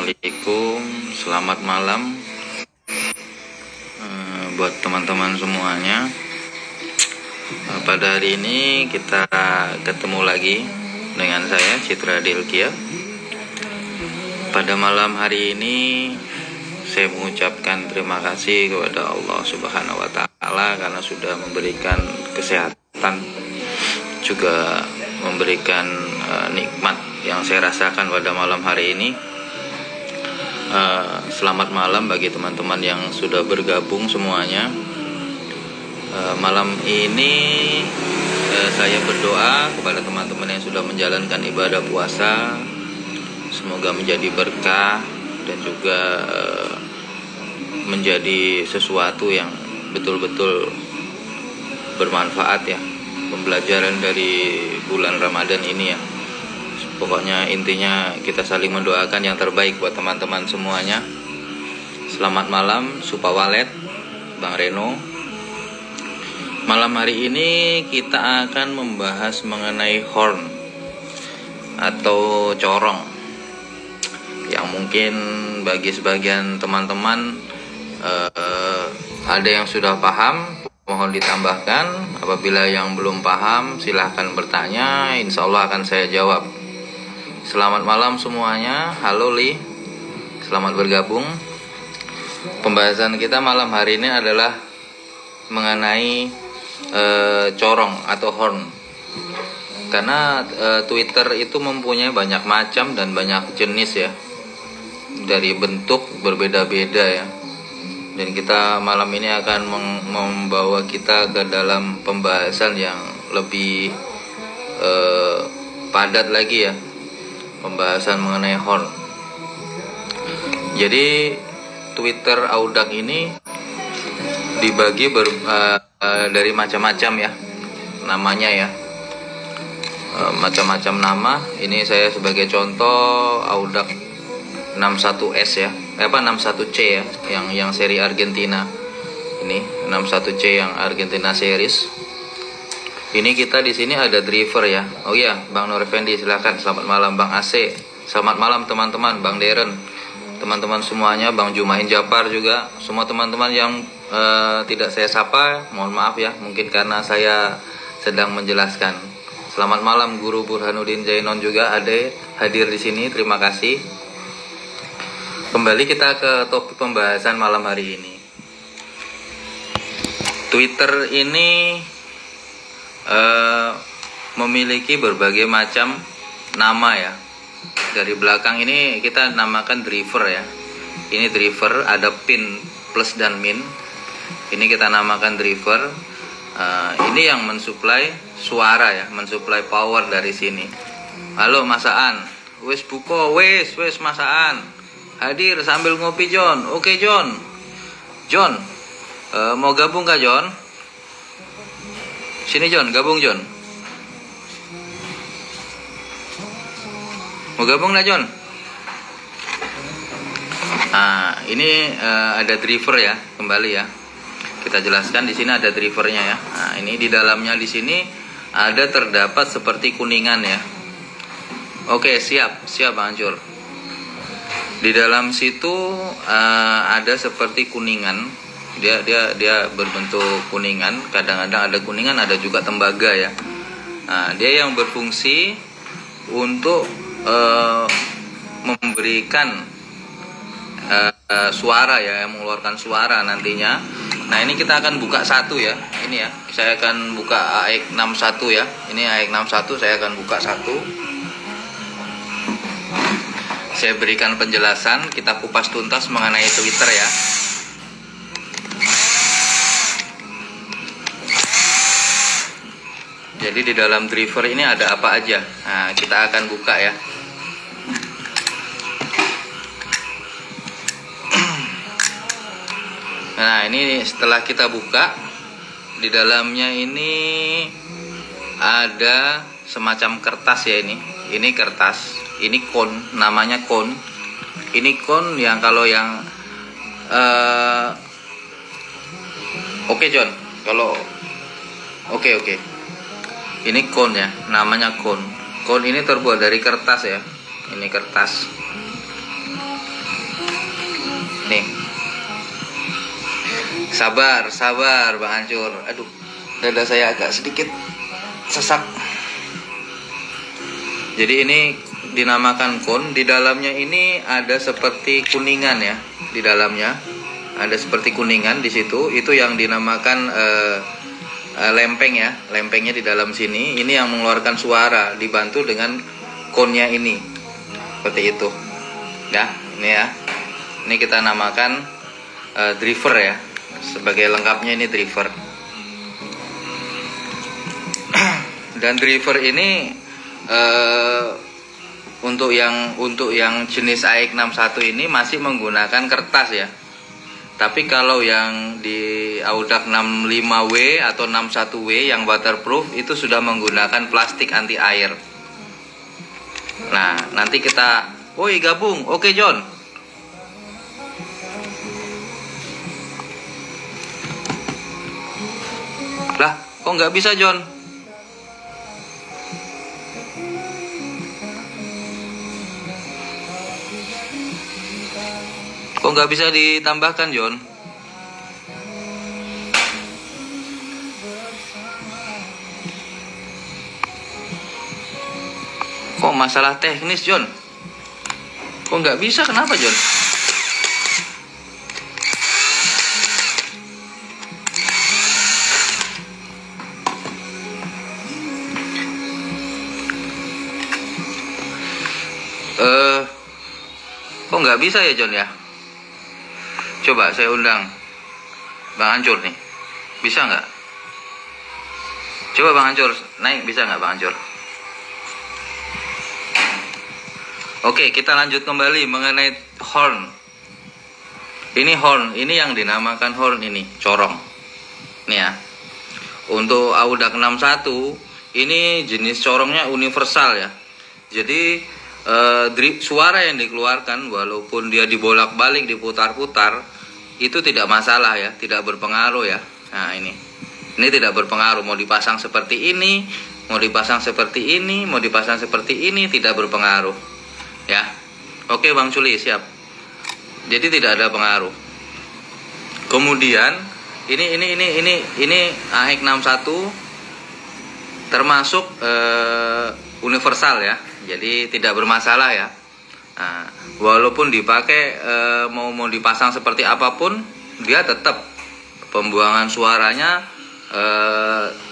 Assalamualaikum, selamat malam buat teman-teman semuanya. Pada hari ini kita ketemu lagi dengan saya Citra Delkia. Pada malam hari ini saya mengucapkan terima kasih kepada Allah Subhanahu wa Ta'ala karena sudah memberikan kesehatan, juga memberikan nikmat yang saya rasakan pada malam hari ini. Selamat malam bagi teman-teman yang sudah bergabung semuanya. Malam ini saya berdoa kepada teman-teman yang sudah menjalankan ibadah puasa, semoga menjadi berkah dan juga menjadi sesuatu yang betul-betul bermanfaat ya, pembelajaran dari bulan Ramadan ini ya. Pokoknya intinya kita saling mendoakan yang terbaik buat teman-teman semuanya. Selamat malam Supawalet, Bang Reno. Malam hari ini kita akan membahas mengenai horn atau corong, yang mungkin bagi sebagian teman-teman ada yang sudah paham, mohon ditambahkan. Apabila yang belum paham silahkan bertanya, insya Allah akan saya jawab. Selamat malam semuanya. Halo Li, selamat bergabung. Pembahasan kita malam hari ini adalah mengenai corong atau horn. Karena Twitter itu mempunyai banyak macam dan banyak jenis ya, dari bentuk berbeda-beda ya. Dan kita malam ini akan membawa kita ke dalam pembahasan yang lebih padat lagi ya, pembahasan mengenai horn. Jadi Twitter Audak ini dibagi dari macam-macam ya namanya ya, macam-macam nama. Ini saya sebagai contoh Audak 61S ya, 61C ya, yang seri Argentina. Ini 61C yang Argentina series. Ini kita di sini ada driver ya. Oh iya, Bang Nur Effendi silakan. Selamat malam Bang AC. Selamat malam teman-teman, Bang Deren. Teman-teman semuanya, Bang Jumain Japar juga. Semua teman-teman yang tidak saya sapa, mohon maaf ya, mungkin karena saya sedang menjelaskan. Selamat malam Guru Burhanuddin Jainon juga ada hadir di sini. Terima kasih. Kembali kita ke topik pembahasan malam hari ini. Twitter ini memiliki berbagai macam nama ya. Dari belakang ini kita namakan driver ya. Ini driver, ada pin plus dan min. Ini kita namakan driver. Ini yang mensuplai suara ya, mensuplai power dari sini. Halo Masaan, wes buko, wes Masaan. Hadir sambil ngopi John. Oke John. John, mau gabung kah John? Sini John, gabung John. Mau gabung lah John. Nah, ini ada driver ya, kembali ya. Kita jelaskan di sini ada drivernya ya. Nah, ini di dalamnya di sini ada terdapat seperti kuningan ya. Oke, siap Bang Ancur. Di dalam situ ada seperti kuningan. Dia berbentuk kuningan, kadang-kadang ada kuningan, ada juga tembaga ya. Nah, dia yang berfungsi untuk memberikan suara ya, yang mengeluarkan suara nantinya. Nah, ini kita akan buka satu ya. Ini ya, saya akan buka AX61 ya. Ini AX61 saya akan buka satu. Saya berikan penjelasan, kita kupas tuntas mengenai Twitter ya. Jadi di dalam driver ini ada apa aja? Nah, kita akan buka ya. Nah, ini setelah kita buka, di dalamnya ini ada semacam kertas ya ini. Ini kertas, ini kon, namanya kon. Ini kon yang kalau yang oke John, kalau oke. Ini kon ya, namanya kon. Kon ini terbuat dari kertas ya. Ini kertas. Sabar, sabar Bang Ancur. Aduh, dada saya agak sedikit sesak. Jadi ini dinamakan cone. Di dalamnya ini ada seperti kuningan ya. Di dalamnya ada seperti kuningan di situ. Itu yang dinamakan lempeng ya. Lempengnya di dalam sini. Ini yang mengeluarkan suara dibantu dengan cone-nya ini. Seperti itu. Ya, ini ya. Ini kita namakan driver ya. Sebagai lengkapnya ini driver. Dan driver ini untuk yang jenis AX61 ini masih menggunakan kertas ya. Tapi kalau yang di Audax 65W atau 61W yang waterproof itu sudah menggunakan plastik anti air. Nah, nanti kita, woi gabung, oke John. Lah, kok nggak bisa John? Kok nggak bisa ditambahkan John? Kok masalah teknis John? Kok nggak bisa? Kenapa John? Kok nggak bisa ya John ya? Coba saya undang Bang Ancur nih. Bisa nggak? Coba Bang Ancur naik, bisa nggak Bang Ancur? Oke, kita lanjut kembali mengenai horn. Ini horn, ini yang dinamakan horn ini, corong. Nih ya. Untuk Audax 61, ini jenis corongnya universal ya. Jadi suara yang dikeluarkan walaupun dia dibolak-balik, diputar-putar, itu tidak masalah ya, tidak berpengaruh ya. Nah ini tidak berpengaruh, mau dipasang seperti ini, mau dipasang seperti ini, mau dipasang seperti ini, tidak berpengaruh ya. Oke Bang Suli, siap. Jadi tidak ada pengaruh. Kemudian ini AX61 termasuk universal ya. Jadi tidak bermasalah ya. Nah, walaupun dipakai mau dipasang seperti apapun, dia tetap pembuangan suaranya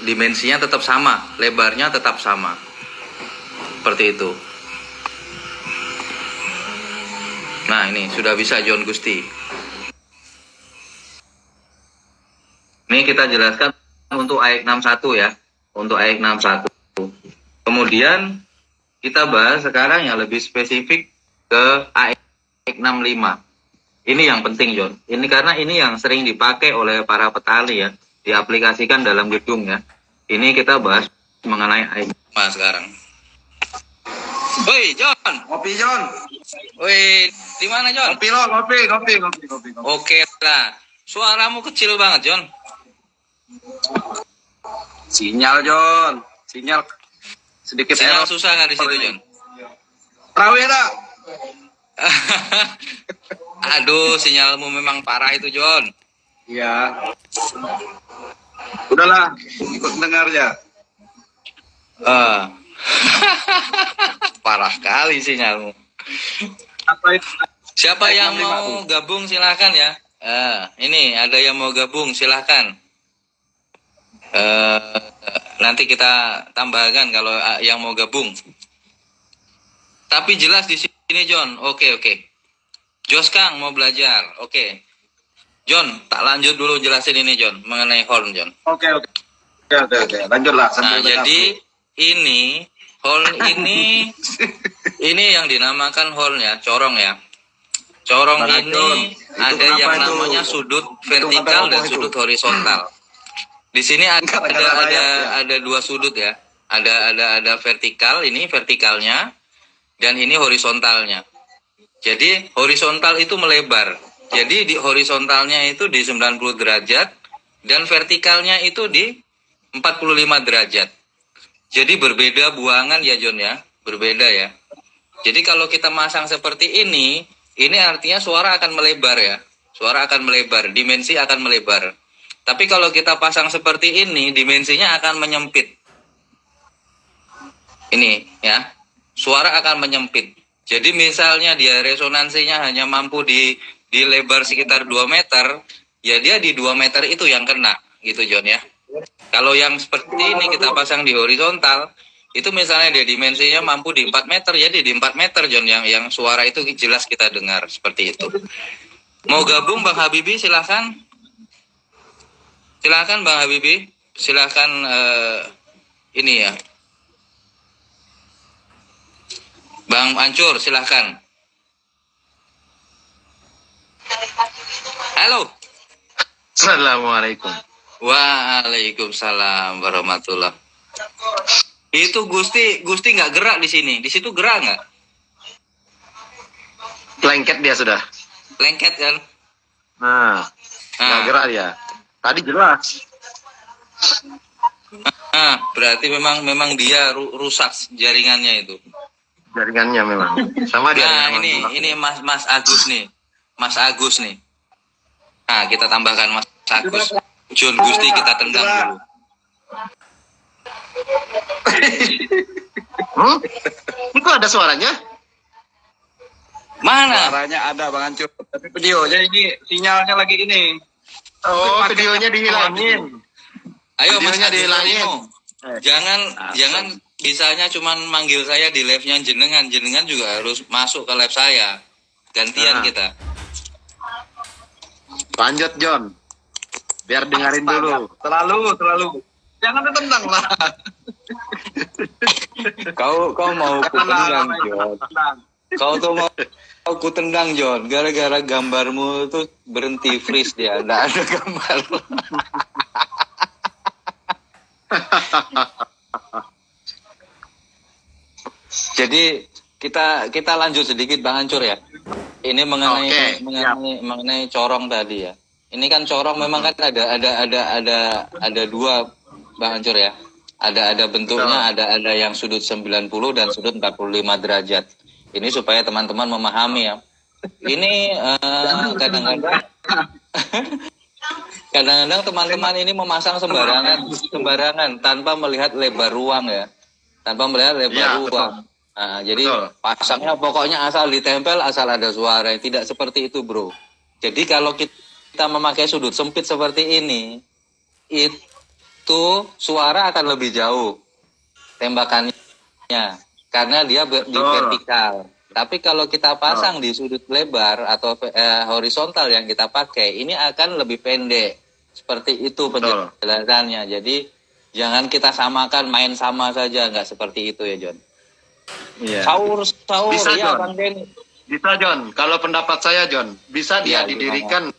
dimensinya tetap sama, lebarnya tetap sama. Seperti itu. Nah, ini sudah bisa John Gusti. Ini kita jelaskan untuk AX61 ya. Untuk AX61. Kemudian kita bahas sekarang yang lebih spesifik ke AX65. Ini yang penting John. Ini karena ini yang sering dipakai oleh para petani ya, diaplikasikan dalam gedung ya. Ini kita bahas mengenai AX5 sekarang. Woi John, Kopi John. woi di mana John? Kopi lo, kopi. Oke lah, suaramu kecil banget John. Sinyal John, sinyal sedikit Sinyal error. susah nggak di situ John? Terawih dah. Aduh, sinyalmu memang parah itu John. Iya. Udahlah, ikut dengar ya. Parah sekali sinyalmu. Apa itu? Siapa yang mau gabung silahkan ya. Ini ada yang mau gabung silahkan. Nanti kita tambahkan kalau yang mau gabung. Tapi jelas di sini John. Oke. Jos Kang mau belajar. Oke. John, tak lanjut dulu jelasin ini John mengenai horn John. Oke. Lanjutlah. Nah, jadi ini horn ini yang dinamakan horn ya, corong ya. Corong Nah, ini John, ada yang namanya sudut vertikal dan sudut horizontal. Di sini ada dua sudut ya. Ada vertikal, ini vertikalnya, dan ini horizontalnya. Jadi horizontal itu melebar. Jadi di horizontalnya itu di 90 derajat dan vertikalnya itu di 45 derajat. Jadi berbeda buangan ya John ya, berbeda ya. Jadi kalau kita masang seperti ini artinya suara akan melebar ya. Suara akan melebar, dimensi akan melebar. Tapi kalau kita pasang seperti ini, dimensinya akan menyempit. Ini ya, suara akan menyempit. Jadi misalnya dia resonansinya hanya mampu di lebar sekitar 2 meter, ya dia di 2 meter itu yang kena, gitu John ya. Kalau yang seperti ini kita pasang di horizontal, itu misalnya dia dimensinya mampu di 4 meter, jadi di 4 meter John yang suara itu jelas kita dengar seperti itu. Mau gabung Bang Habibie silahkan. Silahkan Bang Habibie, silahkan ini ya. Bang Ancur silahkan. Halo. Assalamualaikum. Waalaikumsalam warahmatullah. Itu Gusti nggak gerak di sini. Di situ gerak nggak? Lengket dia sudah. Lengket kan? Nggak gerak dia. Tadi jelas. Berarti memang dia rusak jaringannya itu. Jaringannya memang. Sama dia. Nah, ini Mas Agus nih. Mas Agus nih. Nah, kita tambahkan Mas Agus. John Gusti kita tendang dulu. Ini kok ada suaranya? Mana? Suaranya ada Bang Ancur. Tapi videonya ini sinyalnya lagi ini. Oh, videonya dihilangin. Ayo Mas Videonya Agus dihilangin. Jangan bisanya cuman manggil saya di live-nya jenengan juga harus masuk ke live saya. Gantian kita. Lanjut John. Biar dengerin dulu. Terlalu. Jangan ditendang lah. Kau mau ku tendang, John. Kau tuh mau ku tendang, John. Gara-gara gambarmu tuh berhenti freeze dia. Nggak ada gambar. Jadi kita lanjut sedikit Bang Ancur ya. Ini mengenai corong tadi ya. Ini kan corong memang kan ada dua Bang Ancur ya. Ada bentuknya, ada yang sudut 90 dan sudut 45 derajat. Ini supaya teman-teman memahami ya. Ini kadang-kadang teman-teman ini memasang sembarangan tanpa melihat lebar ruang ya. Tanpa melihat lebar ruang. Nah, jadi pasangnya pokoknya asal ditempel, asal ada suara. Tidak seperti itu, Bro. Jadi kalau kita memakai sudut sempit seperti ini, itu suara akan lebih jauh tembakannya karena dia di vertikal. Tapi kalau kita pasang di sudut lebar atau horizontal yang kita pakai, ini akan lebih pendek. Seperti itu penjelasannya. Jadi jangan kita samakan main sama saja, nggak seperti itu ya, John. Iya. Saur Bisa, ya John. Bang Denny. Bisa John. Kalau pendapat saya John, bisa dia didirikan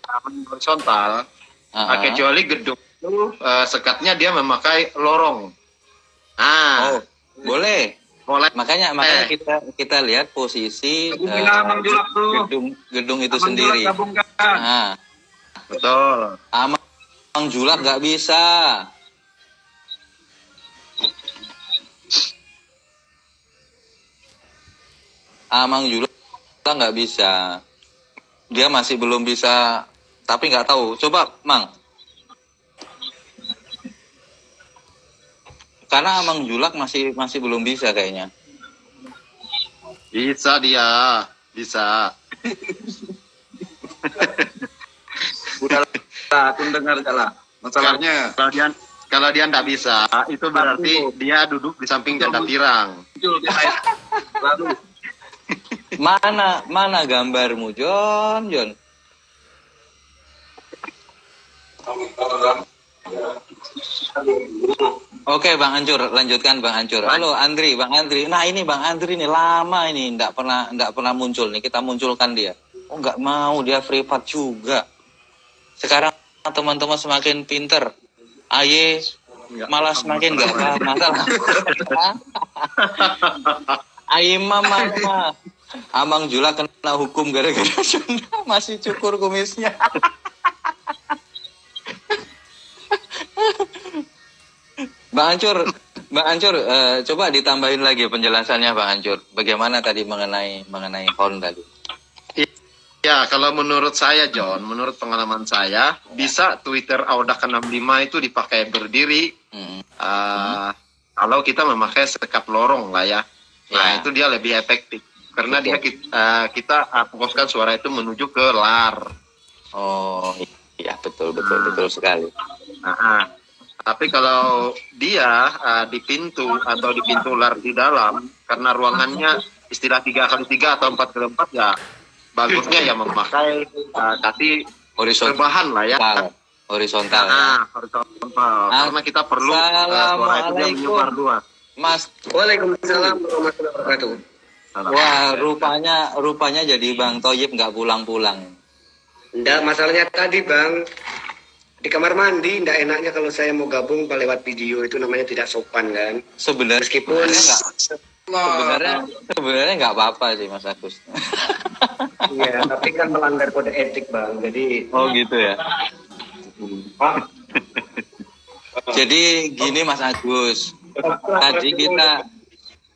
horizontal. Kecuali gedung itu sekatnya dia memakai lorong. Boleh. Makanya kita lihat posisi gedung itu sendiri. Betul. Amang Julak nggak bisa. Amang Julak nggak bisa. Dia masih belum bisa. Tapi nggak tahu. Coba Mang. Karena Amang Julak masih belum bisa kayaknya. Bisa dia, bisa. Udah lah, aku dengar lah. Masalahnya Kalau dia nggak bisa, itu berarti dia duduk di samping janda pirang. Lalu Mana gambarmu, John? Oke, Bang Ancur, lanjutkan Bang Ancur. Halo Andri, Bang Andri. Nah, ini Bang Andri nih lama ini enggak pernah muncul nih. Kita munculkan dia. Oh, enggak mau, dia privat juga. Sekarang teman-teman semakin pinter. Aye malah semakin enggak paham masalah. Aye mama. Amang Julak kena hukum gara-gara Sunda masih cukur kumisnya. Bang Ancur, coba ditambahin lagi penjelasannya Bang Ancur. Bagaimana tadi mengenai horn tadi? Ya, kalau menurut saya, John, menurut pengalaman saya, bisa Twitter Audak 65 itu dipakai berdiri. Kalau kita memakai sekat lorong lah ya. Nah, itu dia lebih efektif. Karena dia kita fokuskan suara itu menuju ke lar. Oh, iya betul sekali. Tapi kalau dia di pintu atau di pintu lar di dalam, karena ruangannya istilah 3x3 atau 4x4 ya, bagusnya ya memakai tapi horizontal berbahan lah ya. Horizontal. Horizontal. Karena kita perlu suara itu dia menyebar luas. Mas. Waalaikumsalam warahmatullahi wabarakatuh. Wah, rupanya jadi Bang Toyib nggak pulang-pulang. Enggak, masalahnya tadi Bang, di kamar mandi, enggak enaknya kalau saya mau gabung lewat video, itu namanya tidak sopan kan. Sebenarnya nggak apa-apa sih Mas Agus. Iya, tapi kan melanggar kode etik Bang, jadi. Oh gitu ya. Jadi gini Mas Agus, tadi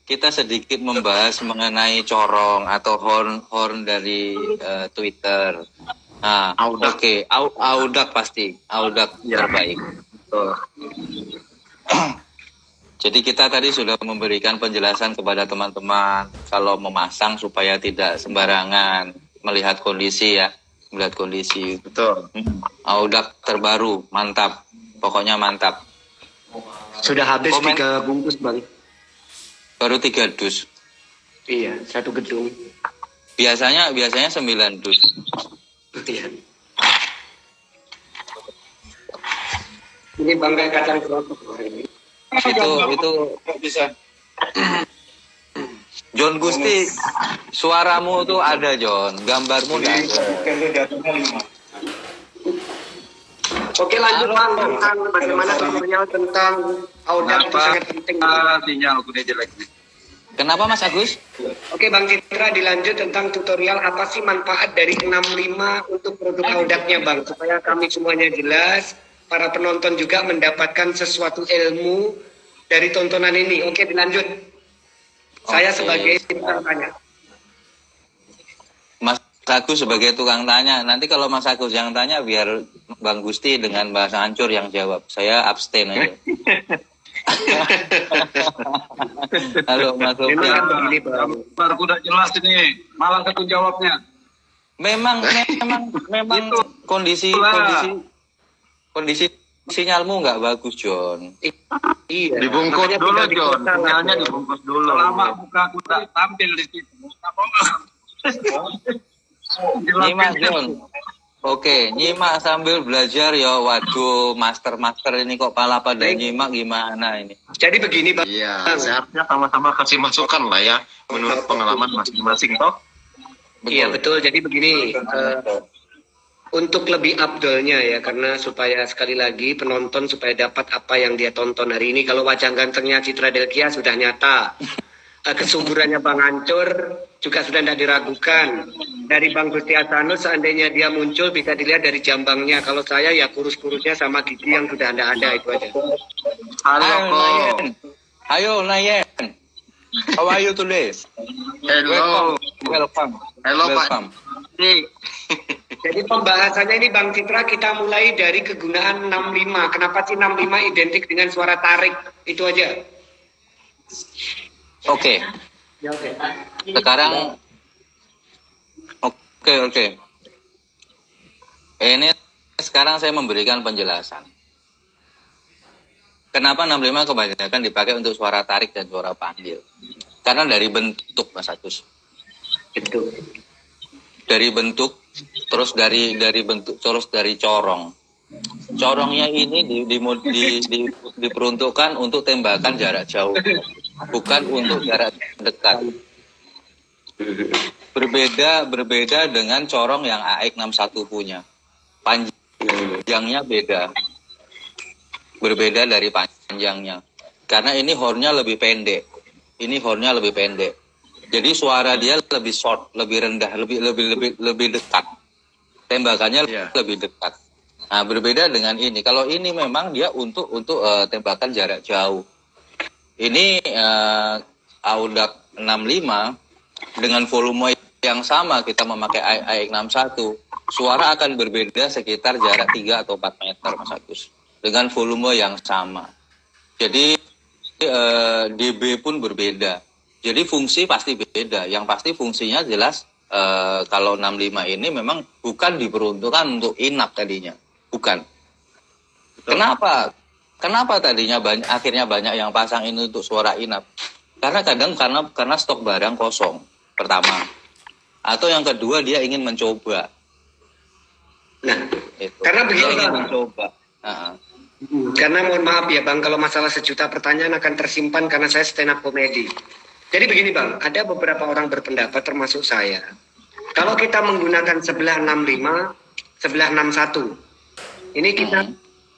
kita sedikit membahas mengenai corong atau horn dari Twitter. Nah, oke. Audak pasti, Audak terbaik. Jadi kita tadi sudah memberikan penjelasan kepada teman-teman kalau memasang supaya tidak sembarangan melihat kondisi ya, melihat kondisi. Betul. Audak terbaru, mantap, pokoknya mantap. Sudah habis 3 bungkus Bang. Baru 3 dus. Iya, 1 gedung. Biasanya 9 dus. Iya. Ini Bang kayak kacang kerotok ini. Itu bisa. John Gusti, suaramu tuh ada John, gambarmu nggak ada. Oke lanjut Bang, tentang bagaimana tutorial tentang Audak itu sangat penting. Sinyal udah jelek. Kenapa Mas Agus? Oke Bang Citra, dilanjut tentang tutorial apa sih manfaat dari 65 untuk produk Audaknya Bang, supaya kami semuanya jelas, para penonton juga mendapatkan sesuatu ilmu dari tontonan ini. Oke dilanjut. Saya sebagai tukang tanya. Mas Agus sebagai tukang tanya. Nanti kalau Mas Agus yang tanya biar Bang Gusti dengan bahasa hancur yang jawab. Saya abstain aja. Halo Mas Ini kan begini Bang. Baru udah jelas ini, malah satu jawabnya. Memang kondisi sinyalmu nggak bagus John. Iya. Dibungkus dulu John, sinyalnya dibungkus dulu. Selama muka aku tak tampil di situ. Nyimak John. Oke, nyimak sambil belajar ya. Waduh, master ini kok pala pada nyimak gimana ini? Jadi begini Bang. Iya, seharusnya sama-sama kasih masukan lah ya, menurut pengalaman masing-masing toh. Iya betul. Jadi begini. Untuk lebih abdolnya ya, karena supaya sekali lagi penonton supaya dapat apa yang dia tonton hari ini. Kalau wajah gantengnya Citra Delkia sudah nyata, kesuburannya Bang Ancur juga sudah tidak diragukan. Dari Bang Gusti Hasanus seandainya dia muncul bisa dilihat dari jambangnya. Kalau saya ya kurus-kurusnya sama gigi yang sudah tidak ada, itu aja. Ayo Nayen. How are you today? Hello. Welcome. Hello Welcome. Pak. Jadi pembahasannya ini Bang Citra, kita mulai dari kegunaan 65. Kenapa sih 65 identik dengan suara tarik? Itu aja. Oke. Ya, oke. Sekarang oke. Ini sekarang saya memberikan penjelasan. Kenapa 65 kebanyakan dipakai untuk suara tarik dan suara panggil? Karena dari bentuk Mas Agus. Itu. Dari bentuk, terus dari bentuk, terus dari corong. Corongnya ini diperuntukkan untuk tembakan jarak jauh, bukan untuk jarak dekat. Berbeda dengan corong yang AX61 punya. Panjangnya beda. Berbeda dari panjangnya. Karena ini hornnya lebih pendek. Jadi suara dia lebih short, lebih rendah, lebih dekat. Tembakannya lebih dekat. Nah, berbeda dengan ini. Kalau ini memang dia untuk tembakan jarak jauh. Ini Audak 65 dengan volume yang sama kita memakai AX61, suara akan berbeda sekitar jarak 3 atau 4 meter, Mas Agus. Dengan volume yang sama. Jadi dB pun berbeda. Jadi fungsi pasti beda. Yang pasti fungsinya jelas kalau 65 ini memang bukan diperuntukkan untuk inap tadinya. Bukan. Betul. Kenapa tadinya akhirnya banyak yang pasang ini untuk suara inap? Karena karena stok barang kosong, pertama. Atau yang kedua dia ingin mencoba. Nah, itu. Karena begini, dia ingin mencoba. Karena mohon maaf ya Bang, kalau masalah sejuta pertanyaan akan tersimpan karena saya stand up comedy. Jadi begini Bang, ada beberapa orang berpendapat termasuk saya. Kalau kita menggunakan sebelah 65, sebelah 61. Ini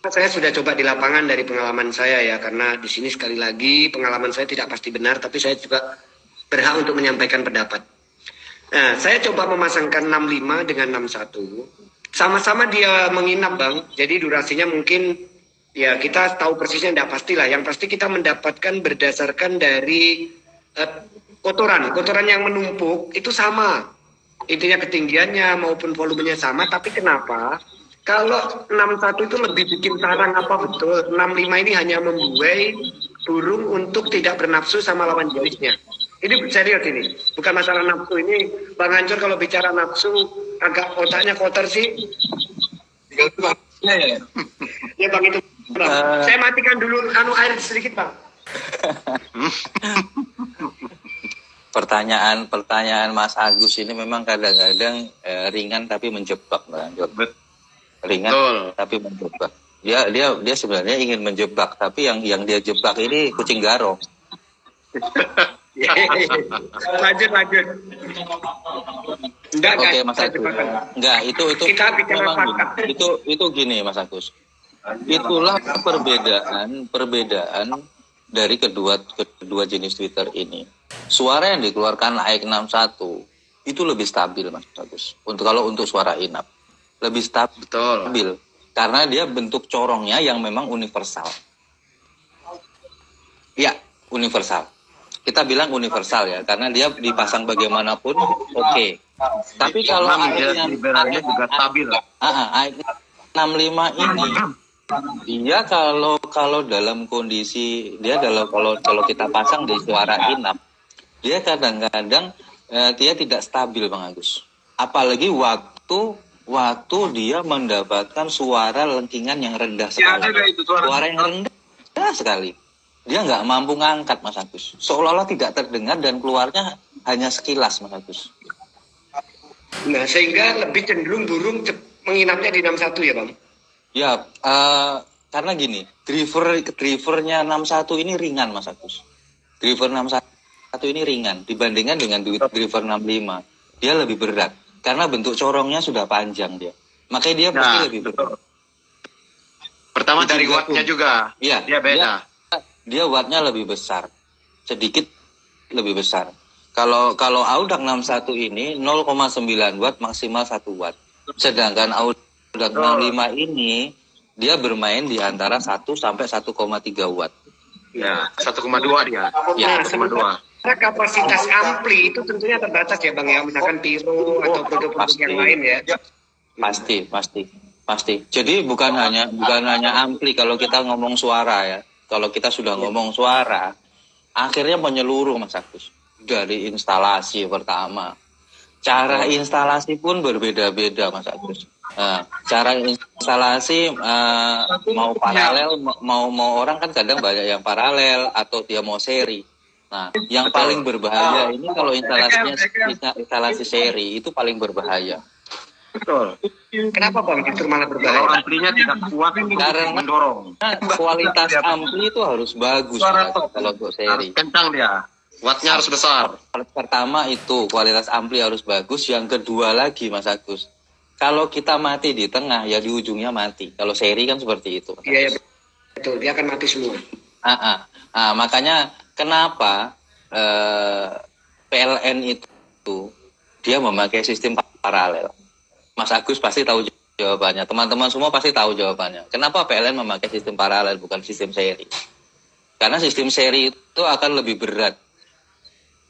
saya sudah coba di lapangan dari pengalaman saya ya, karena di sini sekali lagi pengalaman saya tidak pasti benar, tapi saya juga berhak untuk menyampaikan pendapat. Nah, saya coba memasangkan 65 dengan 61. Sama-sama dia menginap Bang, jadi durasinya mungkin ya kita tahu persisnya tidak pastilah. Yang pasti kita mendapatkan berdasarkan dari kotoran yang menumpuk itu sama. Intinya ketinggiannya maupun volumenya sama, tapi kenapa? Kalau 61 itu lebih bikin sarang apa betul? 65 ini hanya membuai burung untuk tidak bernafsu sama lawan jenisnya. Ini serius ini, bukan masalah nafsu ini. Bang Hancur kalau bicara nafsu agak otaknya kotor sih. Ya Bang itu. Bang. Saya matikan dulu air sedikit Bang. Pertanyaan Mas Agus ini memang kadang-kadang ringan tapi menjebak, Bang Hancur. Ringan tapi menjebak. Dia sebenarnya ingin menjebak, tapi yang dia jebak ini kucing garong. lanjut. Oke, Mas Agus. Enggak, itu kita bicara fakta. Itu gini, Mas Agus. Itulah perbedaan dari kedua jenis Twitter ini. Suara yang dikeluarkan AX61 itu lebih stabil, Mas Agus. Kalau untuk suara inap lebih stabil. Betul. Karena dia bentuk corongnya yang memang universal. Ya, universal. Kita bilang universal ya, karena dia dipasang bagaimanapun oke. Tapi kalau liberalnya juga stabil. 65 ini dia kalau dalam kondisi kalau kita pasang di suara inap, dia kadang-kadang dia tidak stabil Bang Agus. Apalagi waktu dia mendapatkan suara lengkingan yang rendah sekali. Suara yang rendah sekali. Dia nggak mampu ngangkat Mas Agus. Seolah-olah tidak terdengar dan keluarnya hanya sekilas Mas Agus. Nah, sehingga lebih cenderung burung menginapnya di 61 ya Bang? Ya, karena gini, drivernya 61 ini ringan Mas Agus. Driver 61 ini ringan dibandingkan dengan driver 65. Dia lebih berat karena bentuk corongnya sudah panjang dia. Makanya dia pasti lebih berat. Pertama dari wattnya juga. Iya, dia beda. Dia wattnya lebih besar, sedikit lebih besar. Kalau Audax 61 ini 0,9 watt maksimal 1 watt. Sedangkan Audax 65 ini dia bermain di antara 1 sampai 1,3 watt. Ya, 1,2 dia. Ya, 1,2. Kapasitas ampli itu tentunya terbatas ya Bang ya, misalkan Piro atau produk-produk yang lain ya. Pasti. Jadi bukan hanya ampli kalau kita ngomong suara ya. Kalau kita sudah ngomong suara, akhirnya menyeluruh Mas Agus. Dari instalasi pertama. Cara instalasi pun berbeda-beda Mas Agus. Cara instalasi mau paralel, mau orang kan kadang banyak yang paralel atau dia mau seri. Nah, yang paling berbahaya ini kalau instalasi seri itu paling berbahaya. Betul. Kenapa Bang justru malah berbahaya? Kalau amplinya tidak kuat karena mendorong. Kualitas ampli itu harus bagus kalau untuk seri. Kencang dia. Wattnya harus besar. Pertama itu kualitas ampli harus bagus. Yang kedua lagi Mas Agus, kalau kita mati di tengah ya di ujungnya mati. Kalau seri kan seperti itu. Iya betul. Dia akan mati semua. Makanya kenapa PLN itu dia memakai sistem paralel. Mas Agus pasti tahu jawabannya. Teman-teman semua pasti tahu jawabannya. Kenapa PLN memakai sistem paralel bukan sistem seri? Karena sistem seri itu akan lebih berat.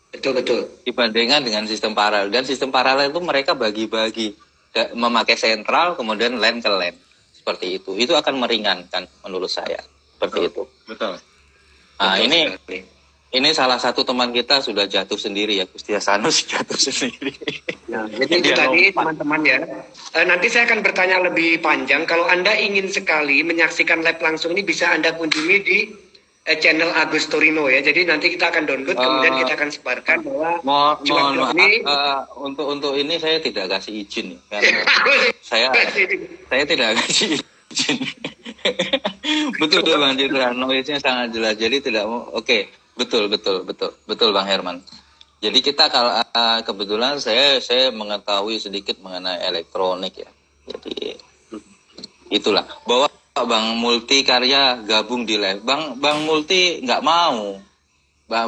Betul. dibandingkan dengan sistem paralel. Dan sistem paralel itu mereka bagi-bagi, memakai sentral kemudian LAN ke LAN seperti itu. Itu akan meringankan menurut saya seperti itu. Betul. Nah, Betul ini salah satu teman kita sudah jatuh sendiri ya, Gusti Hasanus jatuh sendiri. Nah, jadi itu tadi teman-teman ya. Nanti saya akan bertanya lebih panjang. Kalau Anda ingin sekali menyaksikan live langsung ini bisa Anda kunjungi di channel Agus Torino ya. Jadi nanti kita akan download kemudian kita akan sebarkan bahwa mohon maaf, untuk ini saya tidak kasih izin karena saya tidak kasih izin. Betul Bang Citra, noise-nya sangat jelas. Jadi tidak mau. Oke, betul Bang Herman. Jadi kita kalau kebetulan saya mengetahui sedikit mengenai elektronik ya. Jadi itulah bahwa Bang Multi Karya gabung di live. Bang Multi nggak mau. Bang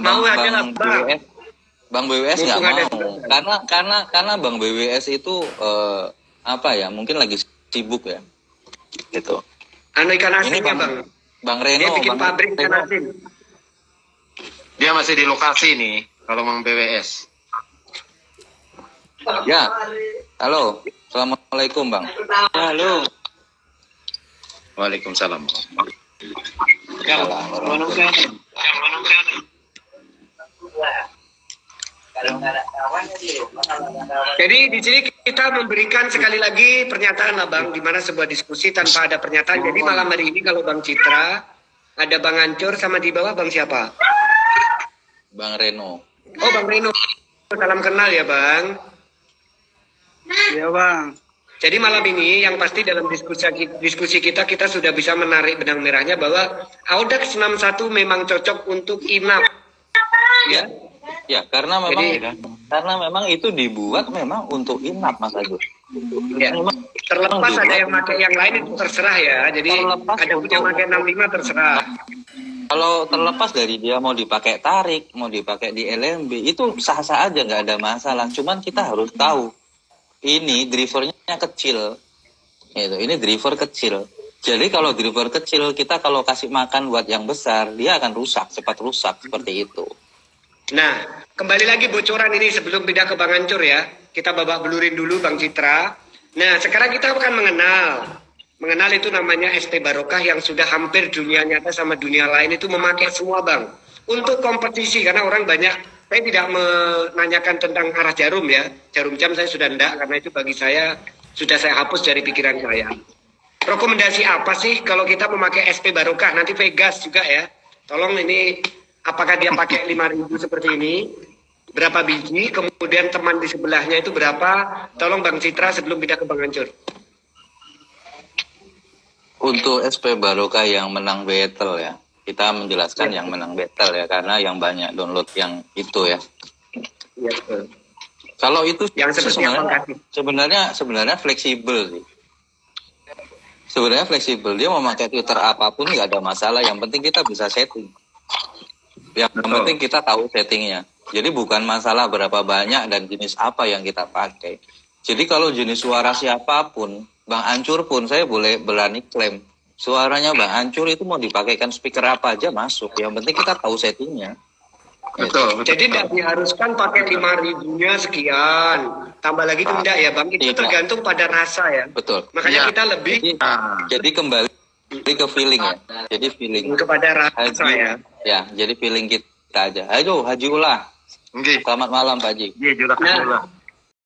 BWS nggak mau. Karena Bang BWS itu apa ya? Mungkin lagi sibuk ya. Gitu. Ikan asin ini ya Bang Reno. Dia bikin pabrik ikan asin. Dia masih di lokasi nih, kalau Bang BWS. Ya. Halo. Assalamualaikum Bang. Halo. Waalaikumsalam. Jadi di sini kita memberikan sekali lagi pernyataan lah Bang, di mana sebuah diskusi tanpa ada pernyataan. Jadi malam hari ini kalau Bang Citra, ada Bang Ancur sama di bawah Bang siapa? Bang Reno. Oh Bang Reno, salam kenal ya Bang. Iya Bang. Jadi malam ini yang pasti dalam diskusi kita sudah bisa menarik benang merahnya bahwa Audax 61 memang cocok untuk inap. Ya. Ya, karena memang itu dibuat memang untuk inap Mas Agus. Ya. Terlepas ada yang pakai yang lain itu terserah ya. Jadi ada punya pakai 65 terserah. Kalau terlepas dari dia mau dipakai tarik, mau dipakai di LMB, itu sah-sah aja, nggak ada masalah. Cuman kita harus tahu ini drivernya kecil, itu ini driver kecil. Jadi kalau driver kecil kita kalau kasih makan buat yang besar, dia akan rusak, cepat rusak seperti itu. Nah, kembali lagi bocoran ini sebelum pindah ke Bang Ancur ya. Kita babak belurin dulu Bang Citra. Nah, sekarang kita akan mengenal itu namanya ST Barokah yang sudah hampir dunia nyata sama dunia lain itu memakai semua Bang. Untuk kompetisi karena orang banyak. Saya tidak menanyakan tentang arah jarum ya. Jarum jam saya sudah enggak karena itu bagi saya sudah saya hapus dari pikiran saya. Rekomendasi apa sih kalau kita memakai SP Barokah? Nanti Vegas juga ya. Tolong ini apakah dia pakai 5.000 seperti ini? Berapa biji? Kemudian teman di sebelahnya itu berapa? Tolong Bang Citra sebelum pindah ke Bang Ancur. Untuk SP Barokah yang menang battle ya. Kita menjelaskan yang menang battle ya karena yang banyak download yang itu ya. Iya. Kalau itu yang sebenarnya fleksibel sih. Sebenarnya fleksibel, dia mau pakai Twitter apapun nggak ada masalah. Yang penting kita bisa setting. Yang penting kita tahu settingnya. Jadi bukan masalah berapa banyak dan jenis apa yang kita pakai. Jadi kalau jenis suara siapapun, Bang Ancur pun saya boleh berani klaim. Suaranya Bang Ancur itu mau dipakaikan speaker apa aja masuk. Yang penting kita tahu settingnya. Betul. Jadi tidak diharuskan pakai 5.000-nya sekian. Tambah lagi itu enggak ya Bang. Itu tergantung pada rasa ya. Betul. Makanya kita lebih. Jadi kembali ke feeling ya. Jadi feeling. Kepada rasa ya. Ya, jadi feeling kita aja. Ayo Haji Ulah. Selamat malam Pak Haji. Iya,